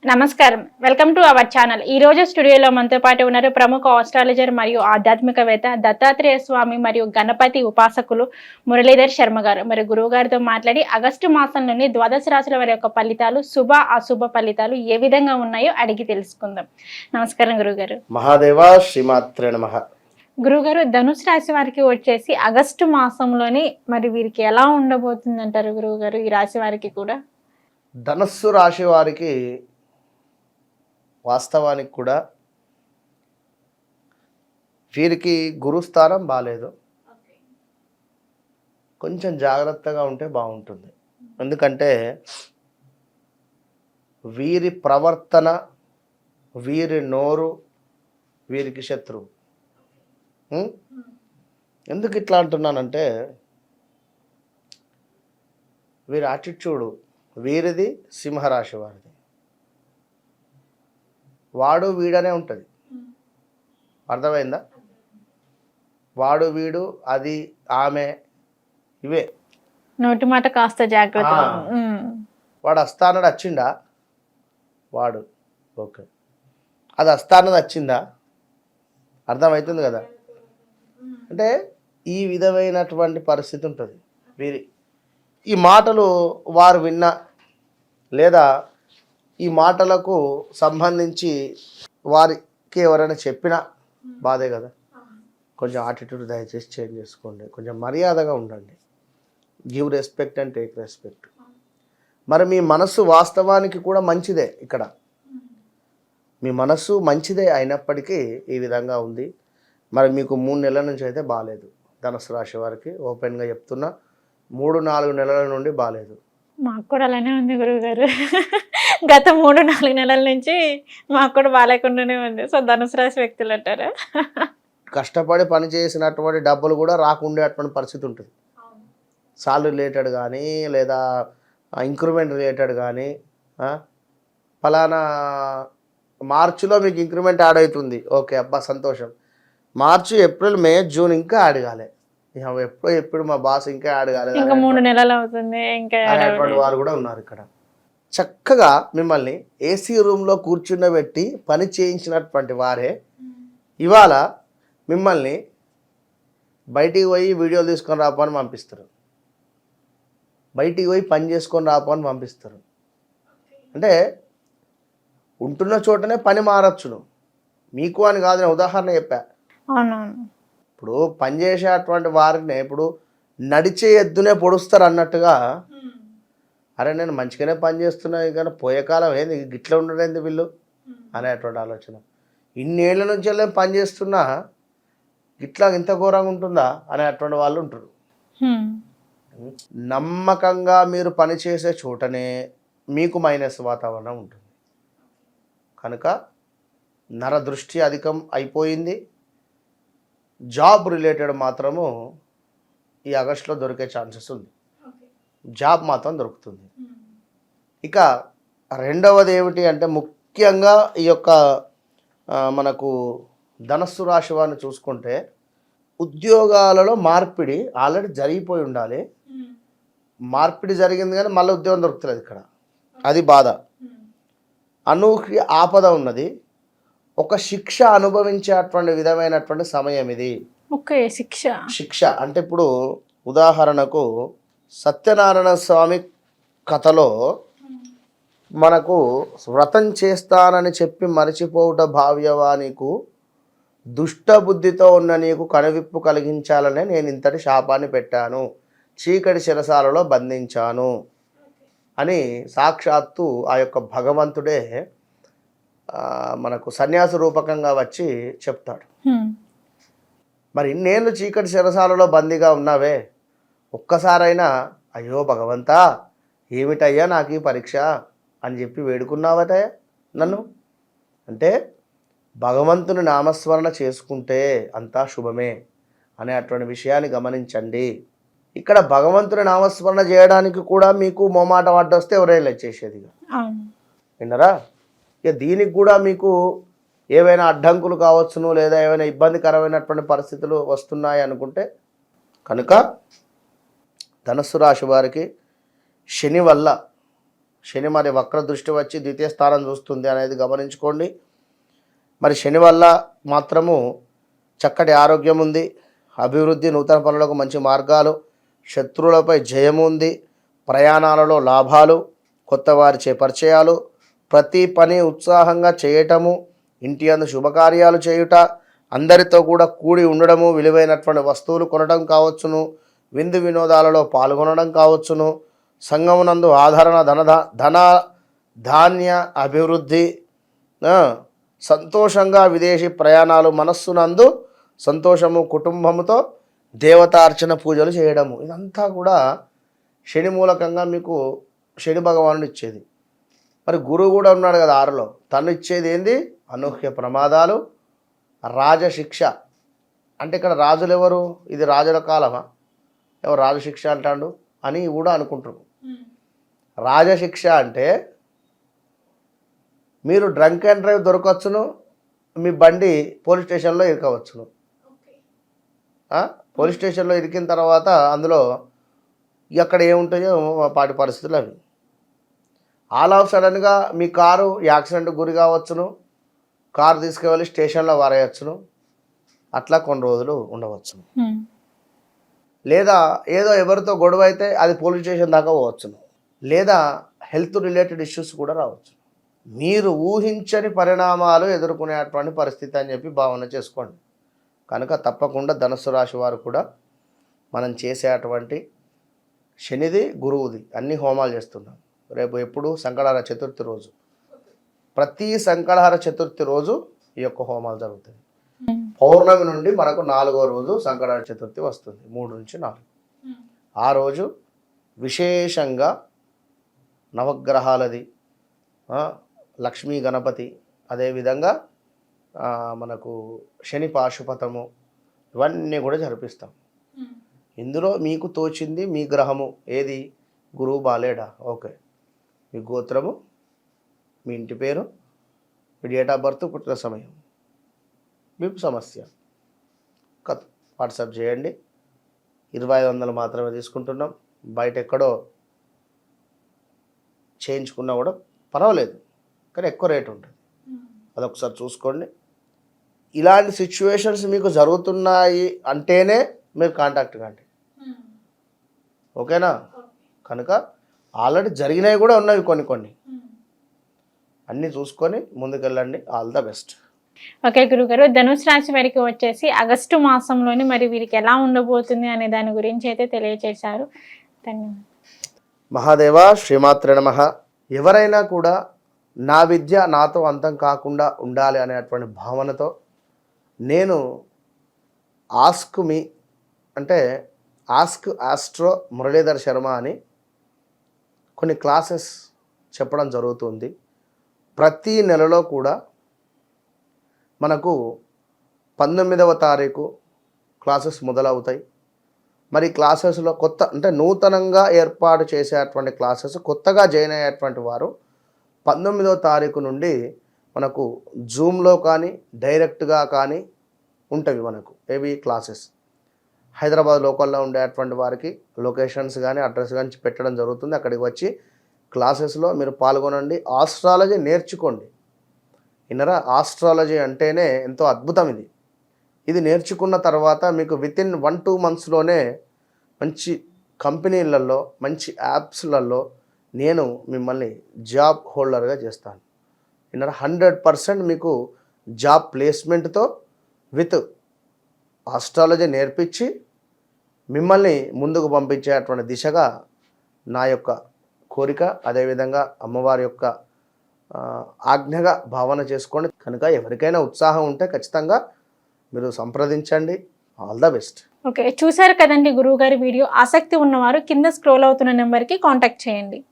నమస్కారం. Welcome to our channel. ఈ రోజు స్టూడియోలో మనతో పాటు ఉన్నారు ప్రముఖ ఆస్ట్రాలజర్ మరియు ఆధ్యాత్మికవేత్త దత్తాత్రేయ స్వామి మరియు గణపతి ఉపాసకులు మురళీధర్ శర్మ గారు. మరి గురువు గారితో మాట్లాడి ఆగస్టు మాసంలోని ద్వాదశ రాశుల వారి యొక్క ఫలితాలు, శుభ అశుభ ఫలితాలు ఏ విధంగా ఉన్నాయో అడిగి తెలుసుకుందాం. నమస్కారం గురుగారు. మహాదేవ శ్రీమాత్రే నమః. గురుగారు, ధనుసు రాశి వారికి వచ్చేసి ఆగస్టు మాసంలోని మరి వీరికి ఎలా ఉండబోతుంది అంటారు గురువుగారు? ఈ రాశి వారికి కూడా ధనస్సు రాశి వారికి వాస్తవానికి కూడా వీరికి గురుస్థానం బాగాలేదు. కొంచెం జాగ్రత్తగా ఉంటే బాగుంటుంది. ఎందుకంటే వీరి ప్రవర్తన, వీరి నోరు వీరికి శత్రువు. ఎందుకు ఇట్లా అంటున్నానంటే వీరి యాటిట్యూడు, వీరిది సింహరాశి వారిది, వాడు వీడనే ఉంటుంది. అర్థమైందా? వాడు వీడు, అది ఆమె, ఇవే నోటి మాట కాస్త జాగ్రత్త. వాడు వస్తానని వచ్చిందా? వాడు ఓకే, అది వస్తానది వచ్చిందా? అర్థమవుతుంది కదా. అంటే ఈ విధమైనటువంటి పరిస్థితి ఉంటుంది వీరి. ఈ మాటలు వారు విన్నా లేదా ఈ మాటలకు సంబంధించి వారికి ఎవరైనా చెప్పినా బాధే కదా. కొంచెం యాటిట్యూడ్ దయచేసి చేంజ్ చేసుకోండి, కొంచెం మర్యాదగా ఉండండి. Give respect and take respect. మరి మీ మనస్సు వాస్తవానికి కూడా మంచిదే. ఇక్కడ మీ మనస్సు మంచిదే అయినప్పటికీ ఈ విధంగా ఉంది. మరి మీకు 3 నెలల నుంచి అయితే బాగాలేదు. ధనుసు రాశి వారికి ఓపెన్గా చెప్తున్నా, 3-4 నెలల నుండి బాగాలేదు. మాకు కూడా అలానే ఉంది గురువుగారు. గత 3-4 నెలల నుంచి మాకు కూడా బాగాలేకుండానే ఉంది. సో ధనుసు రాశి వ్యక్తులు అంటారా? కష్టపడి పని చేసినటువంటి డబ్బులు కూడా రాకుండే అటువంటి పరిస్థితి ఉంటుంది. సాలరీ రిలేటెడ్ కానీ లేదా ఇంక్రిమెంట్ రిలేటెడ్ కానీ, ఫలానా మార్చిలో మీకు ఇంక్రిమెంట్ యాడ్ అవుతుంది, ఓకే అబ్బా సంతోషం. మార్చి, ఏప్రిల్, మే, జూన్ ఇంకా యాడ్ కాలే. ఎప్పుడు మా బాస్ ఇంకా యాడ్ కాలేదు, ఇంకా 3 నెలలు అవుతుంది ఇంకా వారు కూడా ఉన్నారు ఇక్కడ. చక్కగా మిమ్మల్ని ఏసీ రూమ్లో కూర్చుండబెట్టి పని చేయించినటువంటి వారే ఇవాళ మిమ్మల్ని బయటికి పోయి వీడియోలు తీసుకొని రాపని పంపిస్తారు, బయటికి పోయి పని చేసుకొని రాపని పంపిస్తారు. అంటే ఉంటున్న చోటనే పని మారచ్చును, మీకు అని కాదు. నేను ఉదాహరణ చెప్పా. ఇప్పుడు పనిచేసేటువంటి వారిని ఇప్పుడు నడిచే ఎద్దునే పొడుస్తారు అన్నట్టుగా, అరే నేను మంచిగానే పని చేస్తున్నా కానీ పోయే కాలం ఏంది గిట్లా ఉండడేంది వీళ్ళు అనేటువంటి ఆలోచన. ఇన్నేళ్ల నుంచి వెళ్ళి పని చేస్తున్నా గిట్లా ఇంత ఘోరంగా ఉంటుందా అనేటువంటి వాళ్ళు ఉంటారు. నమ్మకంగా మీరు పనిచేసే చోటనే మీకు మైనస్ వాతావరణం ఉంటుంది. కనుక నరదృష్టి అధికం అయిపోయింది. జాబ్ రిలేటెడ్ మాత్రము ఈ ఆగస్టులో దొరికే ఛాన్సెస్ ఉంది. జాబ్ మాత్రం దొరుకుతుంది. ఇక రెండవది ఏమిటి అంటే ముఖ్యంగా ఈ యొక్క మనకు ధనస్సు రాశి వారిని చూసుకుంటే ఉద్యోగాలలో మార్పిడి ఆల్రెడీ జరిగిపోయి ఉండాలి. మార్పిడి జరిగింది కానీ మళ్ళీ ఉద్యోగం దొరుకుతలేదు ఇక్కడ, అది బాధ. అనూహ్య ఆపద ఉన్నది. ఒక శిక్ష అనుభవించేటువంటి విధమైనటువంటి సమయం ఇది. ఓకే, శిక్ష అంటే ఇప్పుడు ఉదాహరణకు సత్యనారాయణ స్వామి కథలో మనకు వ్రతం చేస్తానని చెప్పి మరచిపోవుట భావ్యవా, నీకు దుష్టబుద్ధితో ఉన్న నీకు కనువిప్పు కలిగించాలనే నేను ఇంతటి శాపాన్ని పెట్టాను, చీకటి శిరసాలలో బంధించాను అని సాక్షాత్తు ఆ యొక్క భగవంతుడే మనకు సన్యాస రూపకంగా వచ్చి చెప్తాడు. మరి ఇన్నేళ్ళు చీకటి శిరసాలలో బందీగా ఉన్నావే, ఒక్కసారైనా అయ్యో భగవంతా ఏమిటయ్యా నాకు ఈ పరీక్ష అని చెప్పి వేడుకున్నావట నన్ను. అంటే భగవంతుని నామస్మరణ చేసుకుంటే అంతా శుభమే అనే అటువంటి విషయాన్ని గమనించండి. ఇక్కడ భగవంతుని నామస్మరణ చేయడానికి కూడా మీకు మొమాట వస్తే ఎవరైనా చేసేది విన్నరా. ఇక దీనికి కూడా మీకు ఏవైనా అడ్డంకులు కావచ్చును లేదా ఏమైనా ఇబ్బందికరమైనటువంటి పరిస్థితులు వస్తున్నాయి అనుకుంటే కనుక ధనుస్సు రాశి వారికి శని వల్ల శని మరి వక్ర దృష్టి వచ్చి ద్వితీయ స్థానం చూస్తుంది అనేది గమనించుకోండి. మరి శని వల్ల మాత్రము చక్కటి ఆరోగ్యం ఉంది, అభివృద్ధి, నూతన పనులకు మంచి మార్గాలు, శత్రువులపై జయము ఉంది, ప్రయాణాలలో లాభాలు, కొత్త వారిచే పరిచయాలు, ప్రతి పని ఉత్సాహంగా చేయటము, ఇంటి అందు శుభకార్యాలు చేయుట, అందరితో కూడా కూడి ఉండడము, విలువైనటువంటి వస్తువులు కొనడం కావచ్చును, విందు వినోదాలలో పాల్గొనడం కావచ్చును, సంఘమునందు ఆదరణ, ధన ధాన్య అభివృద్ధి, సంతోషంగా విదేశీ ప్రయాణాలు, మనస్సునందు సంతోషము, కుటుంబముతో దేవతార్చన పూజలు చేయడము, ఇదంతా కూడా శని మూలకంగా మీకు శని భగవానుడు ఇచ్చేది. మరి గురువు కూడా ఉన్నాడు కదా 6లో, తను ఇచ్చేది ఏంది? అనూహ్య ప్రమాదాలు, రాజశిక్ష. అంటే ఇక్కడ రాజులు ఎవరు? ఇది రాజుల కాలమా? ఎవరు రాజశిక్ష అంటాడు అని కూడా అనుకుంటున్నారు. రాజశిక్ష అంటే మీరు డ్రంక్ అండ్ డ్రైవ్ దొరకవచ్చును, మీ బండి పోలీస్ స్టేషన్లో ఇరకవచ్చును. పోలీస్ స్టేషన్లో ఇరికిన తర్వాత అందులో ఎక్కడ ఏముంటాయో పాటి పరిస్థితులు అవి. ఆల్ ఆఫ్ సడన్గా మీ కారు యాక్సిడెంట్కి గురి కావచ్చును, కారు తీసుకువెళ్ళి స్టేషన్లో వారేయచ్చును, అట్లా కొన్ని రోజులు ఉండవచ్చును. లేదా ఏదో ఎవరితో గొడవ అయితే అది పోలీస్ స్టేషన్ దాకా పోవచ్చును, లేదా హెల్త్ రిలేటెడ్ ఇష్యూస్ కూడా రావచ్చు. మీరు ఊహించని పరిణామాలు ఎదుర్కొనేటువంటి పరిస్థితి అని చెప్పి భావన చేసుకోండి. కనుక తప్పకుండా ధనుస్సు రాశి వారు కూడా మనం చేసేటువంటి శనిది గురువుది అన్ని హోమాలు చేస్తున్నాం. రేపు ఎప్పుడు సంకటహర చతుర్థి రోజు, ప్రతి సంకటహర చతుర్థి రోజు ఈ యొక్క హోమాలు జరుగుతాయి. పౌర్ణమి నుండి మనకు 4వ రోజు సంకటహర చతుర్థి వస్తుంది, 3 నుంచి 4. ఆ రోజు విశేషంగా నవగ్రహాలది, లక్ష్మీ గణపతి, అదేవిధంగా మనకు శని పాశుపతము, ఇవన్నీ కూడా జరిపిస్తాం. ఇందులో మీకు తోచింది మీ గ్రహము ఏది? గురువు బాలేడా? ఓకే, మీ గోత్రము, మీ ఇంటి పేరు, మీ డేట్ ఆఫ్ బర్త్, పుట్టిన సమయం, మీకు సమస్య వాట్సాప్ చేయండి. 2500 మాత్రమే తీసుకుంటున్నాం. బయట ఎక్కడో చేయించుకున్నా కూడా పర్వాలేదు, కానీ ఎక్కువ రేటు ఉంటుంది. అదొకసారి చూసుకోండి. ఇలాంటి సిచ్యువేషన్స్ మీకు జరుగుతున్నాయి అంటేనే మీరు కాంటాక్ట్ కండి, ఓకేనా? కనుక ఆల్రెడీ జరిగినవి కూడా ఉన్నవి కొన్ని అన్నీ చూసుకొని ముందుకెళ్ళండి. All the best. ఓకే గురుగారు, ధనుసు రాశి వారికి వచ్చేసి ఆగస్టు మాసంలోని మరి వీరికి ఎలా ఉండబోతుంది అనే దాని గురించి అయితే తెలియజేశారు. ధన్యవాదాలు. మహాదేవ శ్రీమాత్రే నమః. ఎవరైనా కూడా నా విద్య నాతో అంతం కాకుండా ఉండాలి అనేటువంటి భావనతో నేను ఆస్క్ మీ అంటే ఆస్క్ ఆస్ట్రో మురళీధర్ శర్మ అని కొన్ని క్లాసెస్ చెప్పడం జరుగుతుంది. ప్రతి నెలలో కూడా మనకు 19వ తారీఖు క్లాసెస్ మొదలవుతాయి. మరి క్లాసెస్లో కొత్త అంటే నూతనంగా ఏర్పాటు చేసేటువంటి క్లాసెస్, కొత్తగా జాయిన్ అయ్యేటువంటి వారు 19వ తారీఖు నుండి మనకు జూమ్లో కానీ డైరెక్ట్గా కానీ ఉంటవి మనకు ఏవి క్లాసెస్. హైదరాబాద్ లోకల్లో ఉండేటువంటి వారికి లొకేషన్స్ కానీ అడ్రస్ కానీ పెట్టడం జరుగుతుంది. అక్కడికి వచ్చి క్లాసెస్లో మీరు పాల్గొనండి, ఆస్ట్రాలజీ నేర్చుకోండి. ఇన్నరా ఆస్ట్రాలజీ అంటేనే ఎంతో అద్భుతం. ఇది నేర్చుకున్న తర్వాత మీకు వితిన్ 1-2 మంత్స్లోనే మంచి కంపెనీలలో, మంచి యాప్స్లలో నేను మిమ్మల్ని జాబ్ హోల్డర్గా చేస్తాను. ఇన్నరా 100% మీకు జాబ్ ప్లేస్మెంట్తో విత్ ఆస్ట్రాలజీ నేర్పించి మిమ్మల్ని ముందుకు పంపించేటువంటి దిశగా నా యొక్క కోరిక. అదేవిధంగా అమ్మవారి యొక్క ఆజ్ఞగా భావన చేసుకోండి. కనుక ఎవరికైనా ఉత్సాహం ఉంటే ఖచ్చితంగా మీరు సంప్రదించండి. All the best. ఓకే, చూసారు కదండి గురువు గారి వీడియో. ఆసక్తి ఉన్నవారు కింద స్క్రోల్ అవుతున్న నెంబర్కి కాంటాక్ట్ చేయండి.